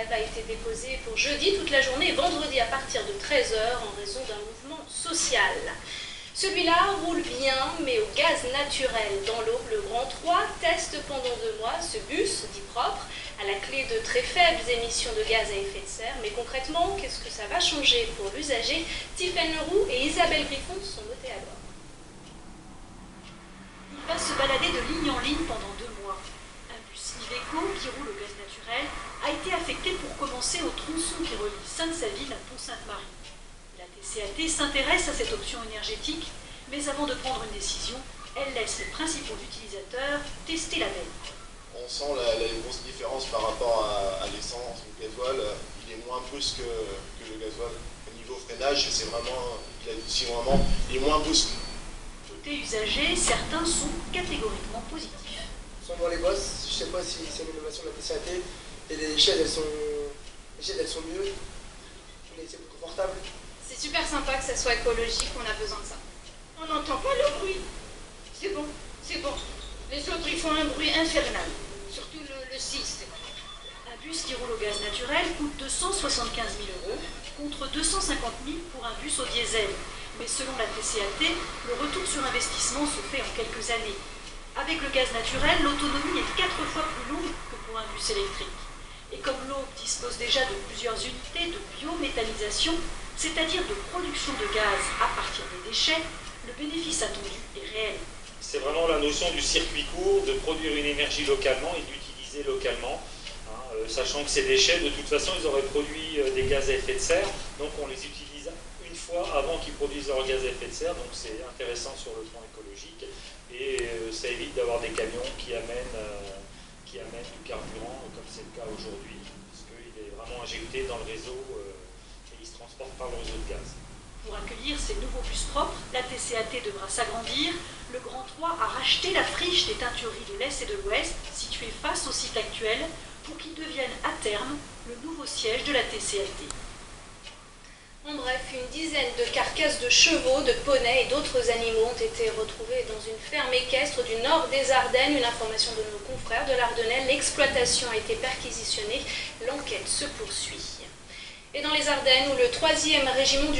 grève a été déposée pour jeudi toute la journée et vendredi à partir de 13 h en raison d'un mouvement social. Celui-là roule bien, mais au gaz naturel. Dans l'Aube, le Grand 3 teste pendant 2 mois ce bus, dit propre, à la clé de très faibles émissions de gaz à effet de serre. Mais concrètement, qu'est-ce que ça va changer pour l'usager? Tiffaine Leroux et Isabelle Griffon sont notées à bord. Il va se balader de ligne en ligne pendant 2 mois. Un bus Iveco qui roule au gaz naturel a été affecté pour commencer au tronçon qui relie Sainte-Savine à Pont-Sainte-Marie. La TCAT s'intéresse à cette option énergétique, mais avant de prendre une décision, elle laisse les principaux utilisateurs tester la benne. On sent la grosse différence par rapport à l'essence, le gasoil. Il est moins brusque que le gasoil. Au niveau freinage, c'est vraiment, il adoucit vraiment, il est moins brusque. Côté usager, certains sont catégoriquement positifs. Sans voir les bosses, je ne sais pas si c'est une innovation de la TCAT, et les chaises elles sont mieux, c'est plus confortable. C'est super sympa que ça soit écologique, on a besoin de ça. On n'entend pas le bruit. C'est bon, c'est bon. Les autres, ils font un bruit infernal. Surtout le 6. Un bus qui roule au gaz naturel coûte 275 000 € contre 250 000 pour un bus au diesel. Mais selon la TCAT, le retour sur investissement se fait en quelques années. Avec le gaz naturel, l'autonomie est 4 fois plus longue que pour un bus électrique. Et comme l'Aube dispose déjà de plusieurs unités de biométhanisation, c'est-à-dire de production de gaz à partir des déchets, le bénéfice attendu est réel. C'est vraiment la notion du circuit court, de produire une énergie localement et d'utiliser localement, sachant que ces déchets, de toute façon, ils auraient produit des gaz à effet de serre, donc on les utilise une fois avant qu'ils produisent leur gaz à effet de serre, donc c'est intéressant sur le plan écologique, et ça évite d'avoir des camions qui amènent du carburant, comme c'est le cas aujourd'hui, parce qu'il est vraiment injecté dans le réseau et il se transporte par le réseau de gaz. Pour accueillir ces nouveaux bus propres, la TCAT devra s'agrandir. Le Grand 3 a racheté la friche des teintureries de l'Est et de l'Ouest, située face au site actuel, pour qu'il devienne à terme le nouveau siège de la TCAT. En bref, une dizaine de carcasses de chevaux, de poneys et d'autres animaux ont été retrouvées dans une ferme équestre du nord des Ardennes. Une information de nos confrères de l'Ardennais. L'exploitation a été perquisitionnée. L'enquête se poursuit. Et dans les Ardennes, où le 3e régiment du